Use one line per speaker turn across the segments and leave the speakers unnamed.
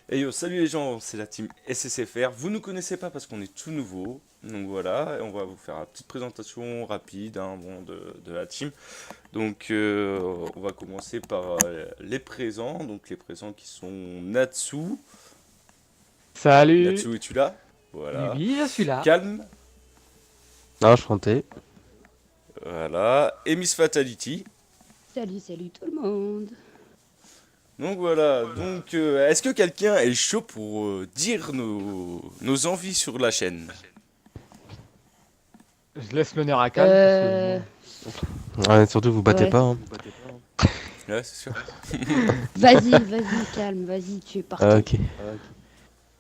Hey yo, salut les gens, c'est la team SSFR. Vous ne connaissez pas parce qu'on est tout nouveau. Donc voilà, et on va vous faire une petite présentation rapide de la team. Donc on va commencer par les présents. Donc les présents qui sont Natsu.
Salut!
Natsu, es-tu là?
Oui,
Voilà.
oui, je suis là.
Calme.
Enchanté.
Voilà. Et Miss Fatality.
Salut, salut tout le monde.
Donc voilà, donc est-ce que quelqu'un est chaud pour dire nos envies sur la chaîne?
Je laisse l'honneur à Calme
Euh...
Ouais, surtout, vous battez
Ouais.
pas, hein.
Ouais, c'est sûr.
Vas-y, calme, vas-y, tu es partant.
Ok.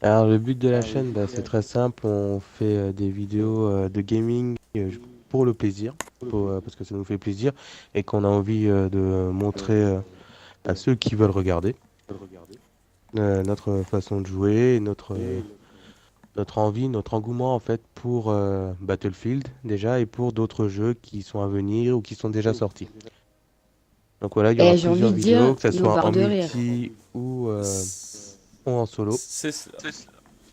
Alors, le but de la chaîne, c'est très simple. On fait des vidéos de gaming pour le plaisir, parce que ça nous fait plaisir et qu'on a envie de montrer à ceux qui veulent regarder notre façon de jouer, notre envie, notre engouement en fait pour Battlefield déjà et pour d'autres jeux qui sont à venir ou qui sont déjà sortis. Donc voilà, il y aura
J'ai envie
plusieurs
de dire,
vidéos, que ce
nos
soit
barres
en
de rire.
multi ou en solo.
C'est cela.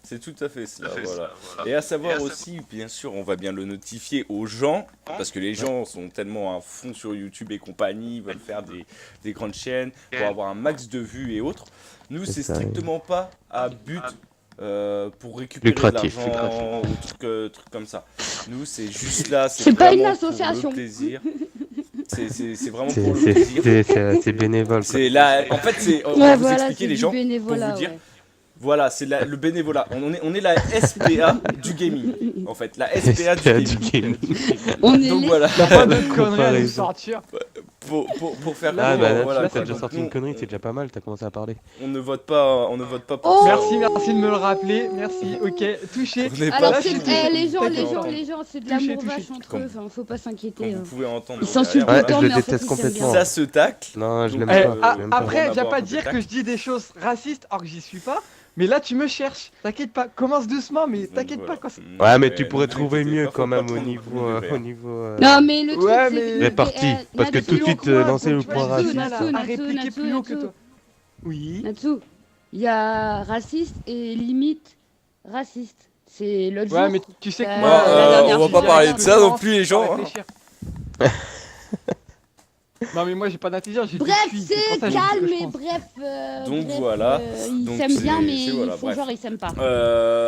C'est tout à fait cela, voilà. Et à savoir aussi, bien sûr, on va bien le notifier aux gens, parce que les gens sont tellement à fond sur YouTube et compagnie, ils veulent faire des grandes chaînes pour avoir un max de vues et autres. Nous,
C'est
c'est
ça, oui.
strictement pas à but pour récupérer
Lucratif.
de l'argent ou trucs comme ça. Nous, c'est juste là, c'est
C'est pas une
vraiment pour
association.
le plaisir. C'est vraiment
C'est
pour le plaisir.
c'est bénévole, quoi.
C'est là, en fait, on va
Ouais,
vous
voilà,
expliquer
c'est
les
du
gens
bénévolat,
pour vous dire.
ouais.
Voilà, c'est le bénévolat. On est la SPA du gaming, en fait. La SPA du
C'est
gaming.
du gaming.
On est
Donc
les...
voilà,
T'as pas d'autres conneries à nous
Comparaison.
sortir.
pour faire
Ah
court,
bah là,
voilà,
t'as
quoi.
déjà
Donc,
sorti
nous,
une connerie, c'est déjà pas mal, t'as commencé à parler.
on ne vote pas, pour
Oh
ça.
Merci de me le rappeler. Merci, ok, touché.
On n'est pas
Alors,
Là,
c'est...
fou,
touché.
les gens,
comme
les
vous
gens,
pouvez
les gens, c'est de
Touché,
l'amour
touché.
vache entre
Comme-
eux, enfin, faut pas
comme
s'inquiéter.
vous pouvez entendre.
Ils s'insultent
derrière,
tout le
Ouais,
temps,
je le
mais en fait,
déteste
ils s'aiment
complètement.
bien.
Ça se tacle.
Non, je
Donc,
l'aime
Eh,
pas. Je l'aime pas.
après,
on
viens
va
pas
avoir
dire
un
que je dis des choses racistes alors que j'y suis pas. Mais là, tu me cherches. T'inquiète pas, commence doucement, mais
Donc,
t'inquiète
voilà.
pas quand c'est.
Ouais, mais
Ouais,
tu
ne
pourrais
vous
trouver
inquiétez
mieux
pas,
quand
faut pas
même
prendre au premier degré,
au
hein.
niveau
Non, mais le truc,
Ouais,
c'est
mais-
que...
réparti. Parce que tout de suite, lancer le point
Natsu,
raciste.
Nana, a
Natsu,
répliqué
Natsu,
plus haut que
Natsu.
toi. Oui.
Natsu, il y a raciste et limite raciste. C'est l'autre
Ouais,
jour.
mais tu sais que
Euh,
Bon,
moi,
la dernière
on va
fois,
pas parler de ça non
non.
plus, les gens. Hein.
Non, mais moi, j'ai pas d'intelligence, j'ai
Bref,
du QI, c'est pour
c'est
ça que j'ai dit ce
calme,
que je
mais
pense.
bref.
Donc
bref,
voilà.
ils
Donc
s'aiment bien,
c'est-
mais
c'est voilà,
ils font
bref.
genre ils s'aiment pas.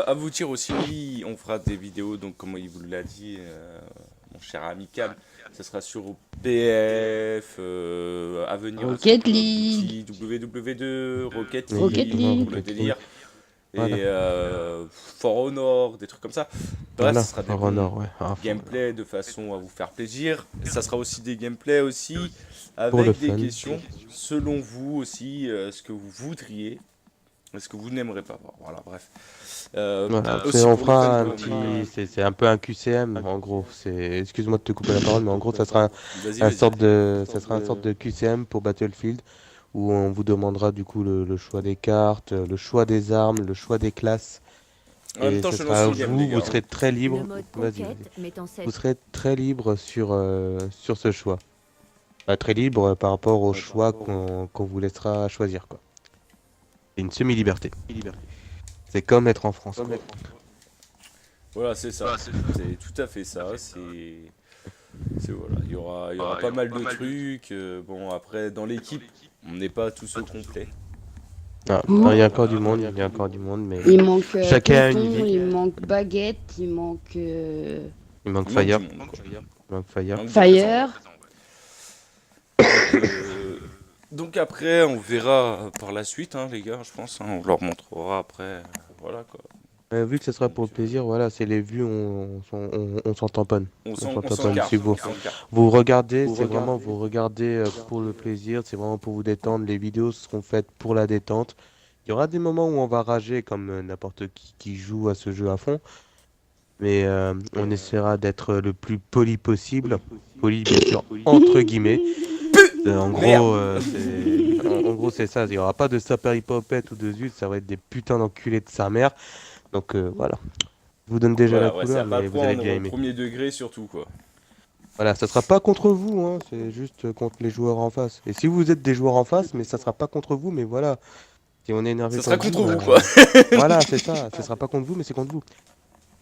À vous dire aussi, on fera des vidéos, donc comme il vous l'a dit, mon cher amical, ce sera sur PF, à venir
Rocket
aussi,
League.
petit WW2, Rocket
Oui,
League,
Rocket League.
pour le
Rocket
délire,
Voilà.
et For Honor, des trucs comme ça. Bref,
Voilà,
ce sera des
For
bons
Honor, ouais. Ah,
gameplay de façon à vous faire plaisir. Et ça sera aussi des gameplays aussi,
Pour le
avec des
fun.
questions, selon vous aussi, ce que vous voudriez. Ce que vous n'aimerez pas voir. Voilà, bref.
Voilà,
Aussi
on
pour le
fera
fun,
un
comme on a-
petit, c'est un peu un QCM en gros. Excuse-moi de te couper la parole, mais en gros, ça sera
Vas-y,
un
vas-y.
ça sera un sorte de QCM pour Battlefield où on vous demandera du coup le choix des cartes, le choix des armes, le choix des classes.
En même
Et
temps,
ce
je
sera à
lance le game, les
vous,
gars.
vous serez très libre.
Le mode
Vas-y,
conquête
vas-y.
met en scène
Vous serez très libre sur ce choix. Très libre par rapport au choix qu'on vous laissera choisir, quoi. C'est une semi-liberté. C'est comme être en France, quoi.
Voilà, c'est ça. C'est tout à fait ça. Voilà. Il y aura pas mal de trucs. Bon, après, dans l'équipe, on n'est pas tous au complet.
Ah, non, il y a encore du monde, il y a encore du monde, mais
Il manque
Chacun a une
tonton,
vie.
il manque baguette, il manque
il manque
Il manque
Fire.
du monde, quoi.
Il manque Fire.
Il manque des
Fire.
présents, ouais. Donc après, on verra par la suite, hein, les gars, je pense. Hein, on leur montrera après. Voilà, quoi.
Vu que ce sera pour le plaisir, voilà, c'est les vues, on s'en tamponne.
On
s'en
s'en
tamponne.
carte.
Si vous,
On s'en carte.
vous regardez, c'est vraiment vous regardez pour le plaisir, c'est vraiment pour vous détendre. Les vidéos seront faites pour la détente. Il y aura des moments où on va rager comme n'importe qui joue à ce jeu à fond, mais on essaiera d'être le plus poli possible. Poli, bien sûr, entre guillemets. En gros, en gros, c'est ça. Il n'y aura pas de sapéripopette ou de zut, ça va être des putains d'enculés de sa mère. Donc voilà. Je vous donne déjà
Voilà,
la
ouais, ça
couleur,
va pas
mais
le
vous allez
prendre
bien
au
aimer.
premier degré, surtout, quoi.
Voilà, ça sera pas contre vous, hein, c'est juste contre les joueurs en face. Et si vous êtes des joueurs en face, mais ça sera pas contre vous, mais voilà, Si on est énervé
Ça sera
contre
contre vous,
bah,
quoi.
Voilà, c'est ça. Ce sera pas contre vous, mais c'est contre vous.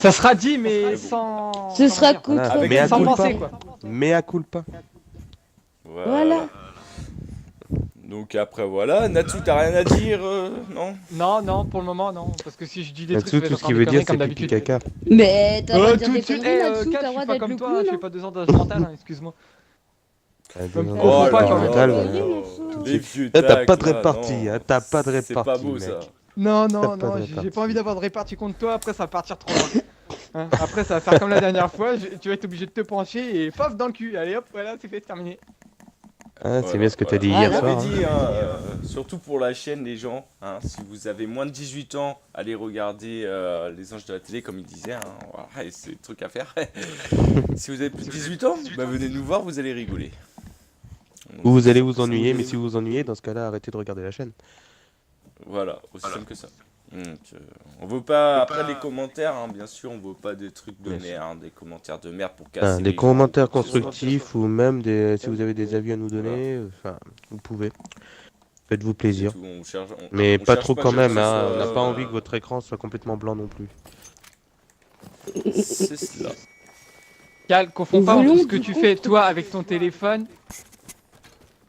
Ça sera dit, mais
bon.
sans.
Ce
sans
sera
dire.
contre
Avec
mais à
Sans
coup
vous.
pas.
penser, quoi.
Mais à culpa.
Voilà.
Donc après, voilà. Natsu, t'as rien à dire, non?
Non, non, pour le moment, non. Parce que si je dis des trucs,
Là-dessous,
je vais
tout ce
encore
qu'il
des
veut dire,
conneries
c'est
comme
pipi
d'habitude.
caca.
Mais t'as le droit de dire
Tout
des
de suite,
conneries là-dessous,
Cal,
t'as
je
le
suis
droit
pas
d'être
comme
le
toi, hein, je fais
clown.
pas 2 ans d'âge mental, hein, excuse-moi.
Ah,
Donc,
non,
faut
non,
pas,
non,
quand même.
mental,
Oh,
voilà.
oui,
Les vieux
Là, t'as pas de
tacs, là,
répartie,
non.
hein, t'as pas de
C'est pas
répartie,
beau,
mec.
ça.
Non,
T'as
non,
pas
non,
de
j'ai
répartie.
pas envie d'avoir de répartie contre toi, après ça va partir trop loin. Hein, après ça va faire comme la dernière fois, tu vas être obligé de te pencher et paf dans le cul. Allez hop, voilà, c'est fait, c'est terminé.
Ah, c'est
Voilà,
bien ce que t'as dit
On
voilà.
hier
l'avait
soir. Hein.
dit, surtout pour la chaîne, les gens, hein, si vous avez moins de 18 ans, allez regarder Les Anges de la télé, comme il disait, hein, voilà, et c'est le truc à faire. Si vous avez plus de 18 ans, bah, venez nous voir, vous allez rigoler. Donc,
Ou vous allez
c'est
vous
simple que
ennuyer,
ça.
mais si vous vous ennuyez, dans ce cas-là, arrêtez de regarder la chaîne.
Voilà, aussi simple que ça. Donc, on veut pas, après les commentaires, hein, bien sûr, on veut pas des trucs de
Bien sûr.
merde, des commentaires de merde pour casser
Des
les gens,
commentaires
quoi que ce soit.
constructifs ou même si vous avez des avis à nous donner, enfin, vous pouvez. Faites-vous
C'est
plaisir.
tout, on cherche,
Mais
on
pas
cherche
trop
pas
quand
que
même,
ce
hein. On
soit,
n'a pas envie que votre écran soit complètement blanc non plus.
C'est cela.
Cal, confonds
Nous
pas
voulons
entre ce que
du
tu fais toi
constructif.
avec ton téléphone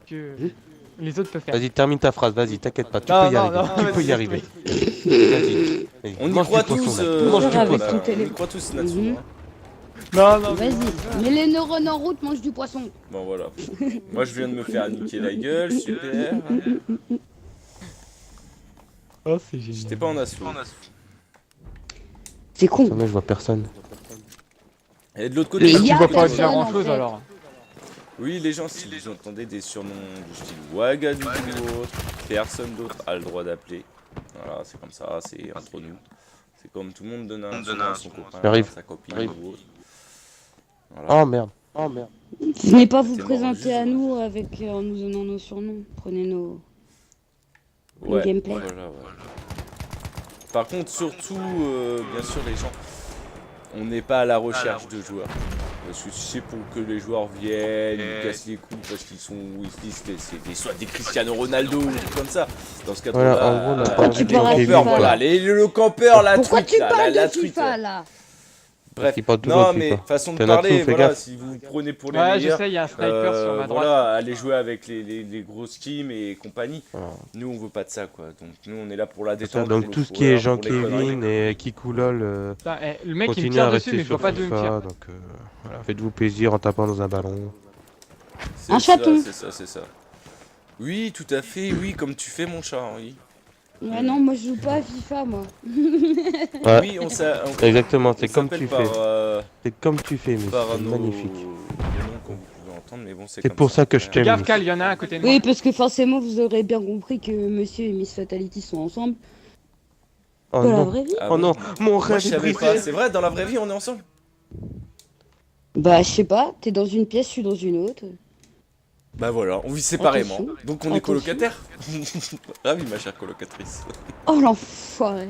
que les autres peuvent faire.
Vas-y, termine ta phrase, vas-y, t'inquiète pas, tu
Non,
peux y
non,
arriver.
non,
Tu
vas-y,
peux y
laisse
arriver.
tomber.
Vas-y. Vas-y,
On y
mange
croit
du poisson,
tous,
là. Mange du
avec
poisson.
ton
on y
téléphone.
croit tous, Natsu.
Mhm.
Hein.
Non, non,
Vas-y, mets les neurones en route, mange du poisson.
Bon voilà. Moi je viens de me faire niquer la gueule, super.
Oh, c'est génial.
J'étais pas en assaut.
C'est con.
Attends, mais je vois personne.
Et de l'autre
Et
côté,
Il y
tu
a
vois pas
personne,
dire
en
grand chose
fait.
alors.
oui les gens, si vous entendez des surnoms du style Ouagadougou ou autre, personne d'autre a le droit d'appeler. Voilà, c'est comme ça, c'est entre nous. C'est comme tout le monde donne un surnom à son copain,
J'arrive.
à sa copine
J'arrive.
ou autre. Voilà.
Oh merde. Oh merde.
Venez pas vous
T'es mort
présenter
juste,
à
ouais.
nous avec en nous donnant nos surnoms. Prenez nos.
Ouais,
gameplay.
voilà, ouais. Par contre, surtout, bien sûr, les gens, on n'est pas à la recherche de joueurs. Parce que c'est pour que les joueurs viennent, ils cassent les coups parce qu'ils sont, ils se disent que c'est soit des Cristiano Ronaldo ou des trucs comme ça. Dans ce cadre-là,
Voilà, en gros, on a pas
Pourquoi
envie
tu
de
parles à
Kevin,
campeurs,
FIFA,
quoi.
voilà, le campeur, la
Pourquoi
truite,
tu
là,
parles
la
de
truite.
FIFA là?
Bref,
qu'il parle tout le temps
non
de
mais
FIFA.
façon de
T'en as
parler,
tout, fais
voilà,
gaffe.
si vous vous prenez pour les
Ouais, je
meilleurs,
sais, il y a un sniper sur ma droite.
voilà, allez jouer avec les grosses teams et compagnie.
Voilà.
Nous on veut pas de ça quoi, donc nous on est là pour la
C'est ça,
détente.
donc
pour
tout
le
ce qui est
fourreur, pour les
Jean-Kevin et Kikoulol,
Putain, le mec il me
continuez
tire
à
dessus,
rester
mais je vois
sur
pas d'où il me tire.
FIFA, donc voilà, faites-vous plaisir en tapant dans un ballon.
C'est
Un
ça,
chaton.
c'est ça, c'est ça. Oui, tout à fait, oui, comme tu fais mon chat, oui.
Ouais, non, moi je joue pas à FIFA, moi.
Ouais,
Oui,
exactement, c'est
on
comme
s'appelle
tu
par,
fais. C'est comme tu fais, mais
par
c'est
nos
magnifique.
les noms qu'on vous pouvez entendre, mais bon, c'est
C'est
comme
pour ça que je
Fais
t'aime.
gaffe,
Miss.
Cal, il y en a un à côté de moi.
Oui, parce que forcément vous aurez bien compris que Monsieur et Miss Fatality sont ensemble.
Oh
Dans la
non,
vraie vie.
Ah
oh non,
bon
mon
Moi
rêve
je
est
savais
brisé.
pas, c'est vrai, dans la vraie vie on est ensemble.
Bah, je sais pas, t'es dans une pièce, je suis dans une autre.
Bah voilà, on vit séparément,
Attention.
donc on est
Attention.
colocataires. Ravi ma chère colocatrice.
Oh l'enfoiré.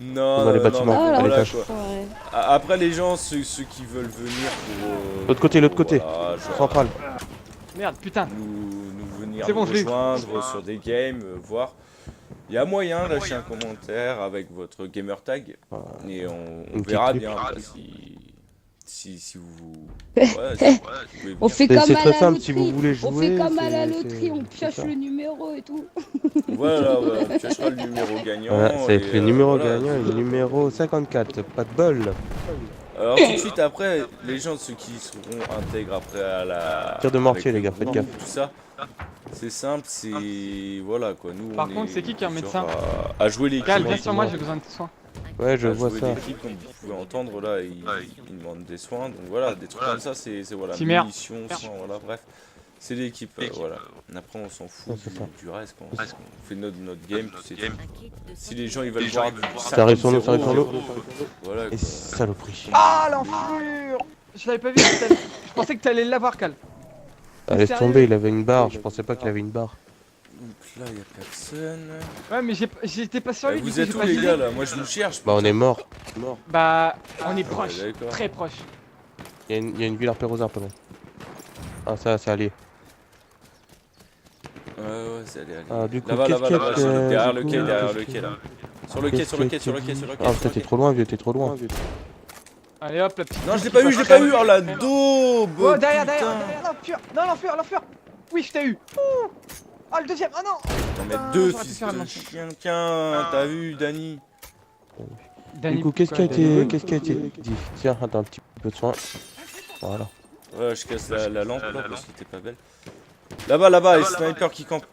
Non,
Dans les
non,
bâtiments,
mais
Oh
à
voilà,
l'étage.
quoi.
l'enfoiré.
Après les gens, ceux qui veulent venir pour...
L'autre côté, l'autre côté.
voilà, genre,
Central.
Merde, putain.
nous venir
C'est bon,
nous
je l'ai eu.
rejoindre sur des games, voir. Il y a moyen, lâcher un commentaire avec votre gamer tag et on
Une
verra
petite
bien après, si vous... Ouais, si vous pouvez
On
venir.
fait comme
C'est
à
très
la
simple, si
loterie.
vous voulez
On fait
jouer,
comme à la
c'est-
loterie, on
c'est
pioche
ça.
le numéro et tout.
Voilà, voilà, on piochera le numéro gagnant.
Voilà, ça va être
et,
le numéro
voilà.
gagnant et le numéro 54, pas de bol.
Alors tout de suite après, les gens, ceux qui seront intègres après à la...
Tir de mortier,
avec
les
le
gars, faites
groupe,
gaffe.
Tout ça, c'est simple, c'est... Voilà quoi, nous
Par
on
contre, c'est qui est un
genre
médecin
à jouer l'équipe.
Cal, viens sur moi, j'ai besoin de soins.
Ouais, je
à
vois
jouer
ça.
l'équipe, comme vous pouvez entendre là, il demande des soins, donc voilà, des trucs comme ça, c'est voilà,
Timer.
munitions, soins, voilà, bref. C'est l'équipe, voilà. Après on s'en fout
Ouais, c'est ça.
du reste, quoi. On fait notre game, puis c'est tout. Si les gens ils veulent voir du
Ça arrive sur nous, ça arrive sur nous.
voilà
Et
quoi.
saloperie.
Ah l'enflure. Je l'avais pas vu, je pensais que t'allais l'avoir, Cal.
Ah, laisse
sérieux
tomber, il avait une barre, je pensais pas qu'il avait une barre.
Donc là il y a personne.
Ouais, mais j'étais pas sur lui. du
Vous
coup,
êtes
j'ai
où
pas
les
visé.
gars là? Moi je vous cherche.
Bah on est mort.
Bah, on est proche,
d'accord.
très proche.
Il y a une ville arpérosard, pardon. Ah ça, c'est allé.
Ouais, allez, allez.
Ah, du coup,
Là-bas,
qu'est-ce
là-bas,
qu'il y
là-bas,
a
sur le-
fait,
derrière
du
le
coup,
quai, derrière
qu'est-ce
le
qu'il-
quai là. Sur le quai,
qu'est-ce
sur le
qui
quai,
a
sur le
été
quai,
dit
sur le quai.
Ah,
sur le
t'es
quai.
trop loin, vieux, t'es trop loin.
Allez hop, la petite.
Non, je
touche
l'ai
qui
pas eu,
passe
je l'ai
crème.
pas eu. Oh la daube.
Oh, derrière,
putain.
derrière, l'enfure. Non, l'enfure. Oui, je t'ai eu. Ouh. Oh, le deuxième. Oh non.
T'en mets
Putain,
deux,
j'aurais pu
fils
faire un
de
mensonge.
chien. Tiens, t'as vu, Dani?
Du coup, qu'est-ce qui a été dit? Tiens, attends, un petit peu de soin. Voilà.
Ouais, je casse la lampe là parce qu'elle était pas belle. Là-bas, les snipers qui campent.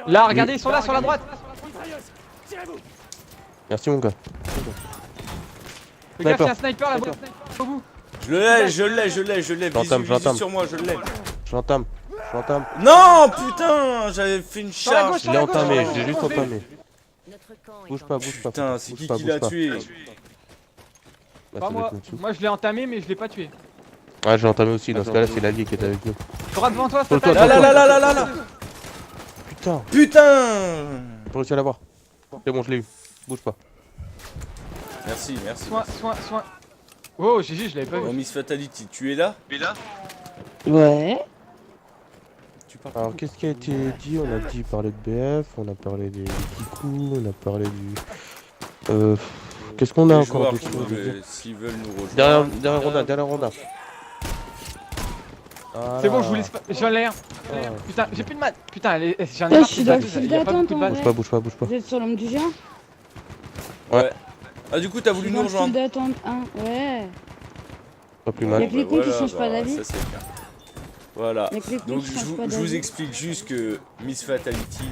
Là, regardez, ils sont là sur la droite.
Merci, mon gars.
Les gars,
Sniper.
c'est un sniper là-bas. Au bout.
Je l'ai.
J'entame,
Visu sur moi, je l'ai.
J'entame.
Non, putain, j'avais fait une
Sur la
charge.
gauche,
Je l'ai entamé,
Oh,
j'ai juste
je l'ai.
entamé. Bouge pas.
Putain, c'est
bouge
qui
pas,
qui l'a
bouge pas.
tué?
Bah,
Pas
ça doit
moi.
être Natsu.
Moi, je l'ai entamé, mais je l'ai pas tué.
Ah, j'ai entamé aussi, dans ce cas-là, c'est l'allié qui est avec nous.
T'auras devant toi,
Sur le
Satan.
toit,
Là.
Putain,
Putain.
j'ai réussi à l'avoir. C'est bon, je l'ai eu. Bouge pas.
Merci.
Soin. Oh, GG, je l'avais pas
Bon,
vu.
Miss Fatality, tu es là?
Ouais.
Tu parles.
Alors, qu'est-ce qui a été dit? On a dit parler de BF, on a parlé des Kikou, on a parlé du... Qu'est-ce qu'on a
Les
encore
joueurs
d'autre chose à dire?
s'ils veulent nous rejoindre.
Derrière Ronda.
C'est bon, je vous laisse pas. J'en ai un.
Ah.
Putain, j'ai plus de maths. Putain, j'en ai
Ah,
marre.
je suis dans le fil
Il y a pas beaucoup de
d'attente,
maths.
Bouge pas.
Vous êtes sur l'homme du géant?
Ah, du coup, t'as voulu
Je suis
nous
dans le fil
rejoindre.
d'attente 1, ouais.
Pas plus
Il y
mal.
a que les cons qui changent pas d'avis.
Ça, c'est bien. Voilà.
Il y a que les cons
Donc,
qui
je
changent pas
vous
d'avis.
explique juste que Miss Fatality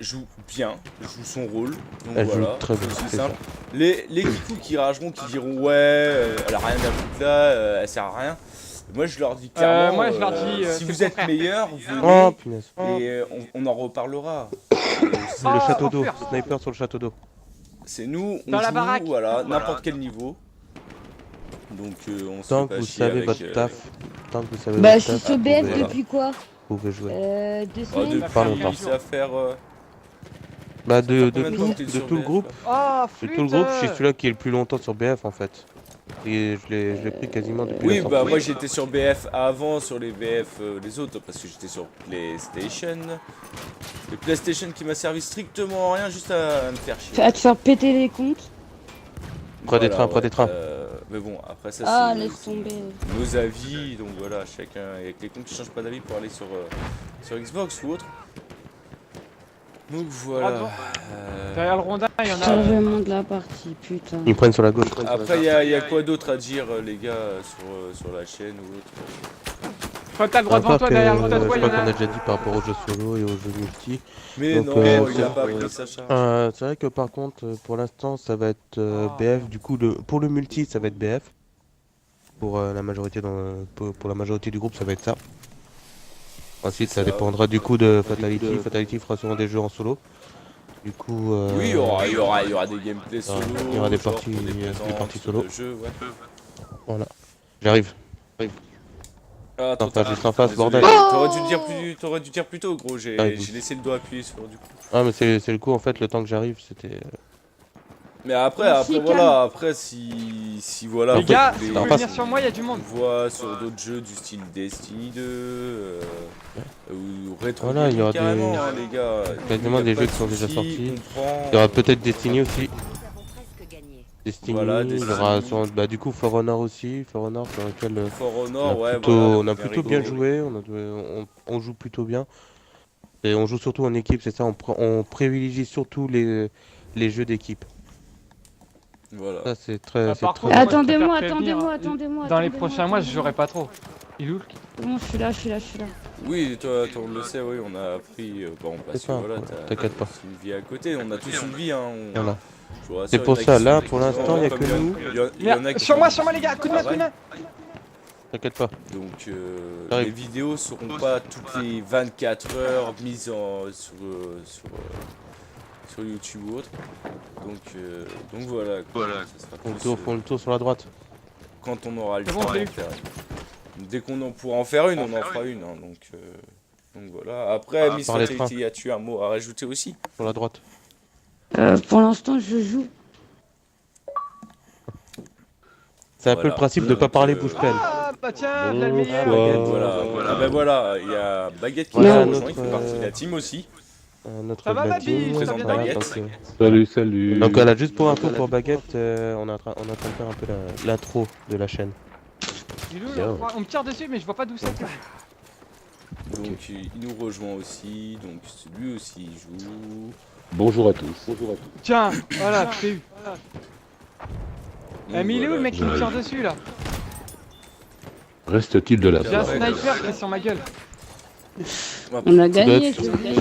joue bien, joue son rôle. Donc
Elle joue
voilà,
très bien,
c'est
c'est
simple. Les Kikou qui rageront, qui diront ouais, elle a rien à foutre là, elle sert à rien. Moi je leur dis clairement,
moi, je leur dis,
si
c'est
vous
le
êtes
contraire.
meilleurs,
Oh
venez
punaise.
et on en reparlera.
Le
Oh,
château d'eau,
enfer.
sniper sur le château d'eau.
C'est nous, on
Dans la
joue,
baraque.
voilà, n'importe quel niveau. Donc on se
Tant
fait
que
pas
vous
chier
savez
avec,
votre taf, tant que vous savez
Bah, je
votre
suis
taf,
sur
vous
BF
pouvez-
depuis quoi?
vous pouvez jouer.
2
Oh,
semaines?
depuis
Pas longtemps.
commencé à faire.
Bah
ça
de
fait combien de temps que t'es
tout
sur
le
BF,
groupe,
là
Oh,
de
flûte.
tout le groupe, je suis celui-là qui est le plus longtemps sur BF en fait. Et je l'ai pris quasiment depuis
Oui,
la
bah
sortie.
moi j'étais sur BF avant, sur les VF les autres, parce que j'étais sur PlayStation. Le PlayStation qui m'a servi strictement à rien, juste à me faire chier.
À te faire péter les comptes?
Près des trains.
Mais bon, après ça
Ah,
c'est
laisse tomber.
nos avis, donc voilà, chacun avec les comptes qui changent pas d'avis pour aller sur Xbox ou autre. Donc voilà.
Droit Derrière le rondin, il y en a.
Chargement de la partie, putain.
Ils me prennent sur la gauche.
Après, il y a quoi d'autre à dire, les gars, sur la chaîne ou autre?
Je crois que t'as le droit devant toi, derrière le rondin,
je
toi, il y
crois
en
qu'on
a.
a déjà dit par rapport aux jeux solo et aux jeux multi.
Mais
Donc,
non, il
c'est-
a pas pris sa charge.
C'est vrai que par contre, pour l'instant, ça va être
Ah.
BF. Du coup, pour le multi, ça va être BF. Pour la majorité pour la majorité du groupe, ça va être ça. Ensuite, ça
Ça.
dépendra du coup de Fatality. Fatality fera sûrement des jeux en solo. Du coup,
Oui, il y aura des gameplays solo.
il y aura des
genre
parties-
pour
des
présents,
parties
sur
solo.
le jeu, ouais.
voilà. J'arrive.
Ah,
Attends,
tard.
juste en face,
Désolé.
bordel.
T'aurais dû dire plus tôt, gros. J'ai
Ah, oui.
laissé le doigt appuyé sur du coup.
Ah, mais c'est le coup en fait, le temps que j'arrive, c'était.
Mais après
Merci,
voilà, après si voilà.
Les gars,
vous
si vous
voulez-
voulez venir sur moi, il y a du
on
monde.
voit sur d'autres jeux du style Destiny 2 ou Retro
Voilà, il y aura
carrément,
des-
hein, les gars.
quasiment
Y a
des
pas
jeux
de
qui sont déjà
soucis,
sortis.
on prend,
Il y aura peut-être Destiny aussi. Destiny,
Voilà,
il y aura
Destiny.
bah, du coup For Honor aussi. For Honor sur lequel
For Honor, ouais,
on a
voilà,
plutôt bien
rigolo.
joué, on joue plutôt bien. Et on joue surtout en équipe, c'est ça, on privilégie surtout les jeux d'équipe.
Voilà.
Ça c'est très...
Ah,
c'est
par
très-
contre, moi, je
Attendez-moi,
préfère prévenir, hein.
attendez-moi.
Dans les prochains mois, je jouerai pas trop. Il est où le-
C'est bon, je suis là.
Oui, toi, on le sait, oui, on a appris, bon, parce
C'est
que
ça,
voilà,
ouais, t'inquiète pas.
t'as une vie à côté, on a tous une vie, hein.
Voilà.
Je vous rassure,
C'est pour
il y en a
ça,
qui
là,
sont-
pour
qui
l'instant,
sont
il y a
comme
que nous.
il y en a qui
Sur
sont-
moi, les gars, coup de main, coup de main.
T'inquiète pas.
Donc
J'arrive.
les vidéos seront pas toutes les 24 heures mises sur YouTube ou autre. Donc voilà. Ça sera plus,
Font le tour sur la droite.
quand on aura le
C'est
temps
bon,
d'en
j'ai eu.
faire une. Dès qu'on en pourra en faire une, on en fera une. Hein, donc voilà. Après, Miss
par les
Fatality, as-tu un mot à rajouter aussi?
Sur la droite.
Pour l'instant, je joue.
C'est un peu
Voilà.
le principe de pas
Donc,
parler bouche pleine.
Ah, bah tiens, de la
Bonsoir.
meilleure.
Baguette, voilà, voilà. Ben voilà, il y a Baguette qui
Voilà,
nous rejoint, il
notre,
fait partie de la team aussi.
Notre
Ça va,
Black
Babi,
Team,
ça
présente
vient
voilà,
Baguette.
donc,
Salut, salut.
donc voilà, juste pour info pour Baguette, on est en train de faire un peu l'intro de la chaîne.
Dis-le,
Bien.
on me tire dessus, mais je vois pas d'où c'est.
Donc il nous rejoint aussi, donc lui aussi il joue.
Bonjour à tous. Bonjour à tous.
Tiens, voilà, je t'ai eu.
Donc,
Mais il est où le
voilà.
mec qui me tire dessus là?
Reste-t-il de la
J'ai un
soirée?
sniper qui est sur ma gueule.
On a gagné,
être-
c'est gagné.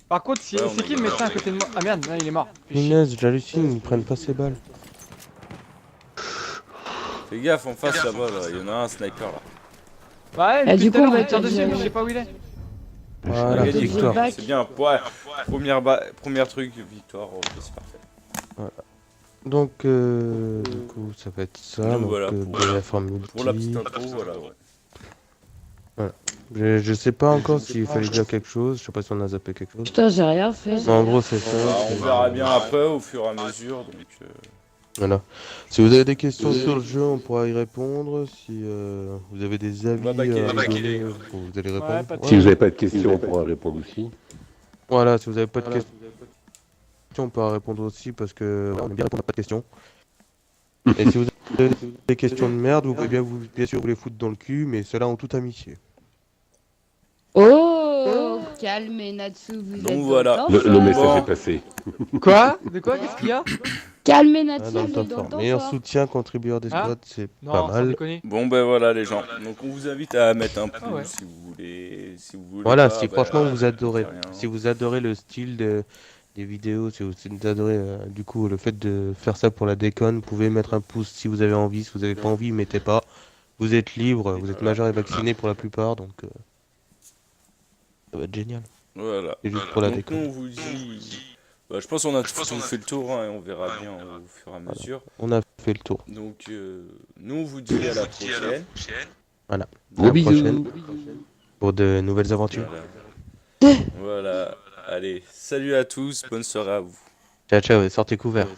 Par contre, c'est
Ouais, on
c'est
a
qui le
gagné.
médecin à côté de moi? Ah merde, non, il est mort. Fais chier.
Punaise, j'hallucine, ils prennent pas ces balles.
Fais gaffe en face là-bas, là. Il y en a un sniper là.
Ouais,
Ah,
depuis
du
tout à
coup,
l'heure,
on
il
va
me tire
te
dessus,
dire-
mais je sais pas où il est.
On a
Voilà,
gagné.
victoire.
Back.
C'est bien, première truc, victoire, ok, c'est parfait.
Donc, du coup, ça va être ça.
Donc
Donc,
voilà, pour-
BF en multi.
Pour la petite intro, voilà, ouais.
Je sais pas encore s'il fallait dire quelque chose, je sais pas si on a zappé quelque chose.
Putain, j'ai rien fait.
Mais en gros, c'est ça.
Bah, on
c'est-
verra bien après au fur et à mesure, donc...
Voilà. Si vous avez des questions sur le jeu, on pourra y répondre. Si vous avez des avis
va baquer,
à
baquer.
donner, vous allez répondre.
Ouais, pas de
Si vous n'avez pas de questions, on pourra répondre aussi.
Voilà, si vous avez pas de questions, on pourra répondre aussi parce que on aime bien répondre à pas de questions. Et si vous avez des questions de merde, vous pouvez bien sûr vous les foutre dans le cul, mais ceux-là ont toute amitié.
Oh, calmez Natsu, vous êtes
Donc voilà.
dans
Le
temps
message
Bon.
est passé.
Quoi? De quoi? Qu'est-ce qu'il y a?
Calmez
Ah,
Natsu,
dans
vous
le
êtes
temps
dans
fort.
le temps
Meilleur
fort.
soutien, contributeur des
Ah.
squads, c'est
Non,
pas
sans
mal.
déconner.
Bon ben voilà les gens, donc on vous invite à mettre un pouce
Ah ouais.
si vous voulez, si vous voulez
Voilà,
pas,
si
bah,
franchement vous
ça
adorez,
fait rien.
si vous adorez le style des vidéos, si vous adorez du coup le fait de faire ça pour la déconne, vous pouvez mettre un pouce si vous avez envie, si vous avez pas envie, mettez pas. Vous êtes libre, vous êtes majeur et vacciné pour la plupart, donc ça va être génial.
Voilà.
C'est juste pour la
Donc nous
déconne.
on vous dit, bah, je pense qu'on a tout fait le tour hein, et on verra bien au fur et à mesure.
On a fait le tour.
Donc nous on vous dit à la prochaine.
Voilà. À
Gros
la
bisous.
prochaine pour de nouvelles aventures.
Voilà. Voilà. Allez, salut à tous, bonne soirée à vous.
Ciao ciao, et sortez couverts.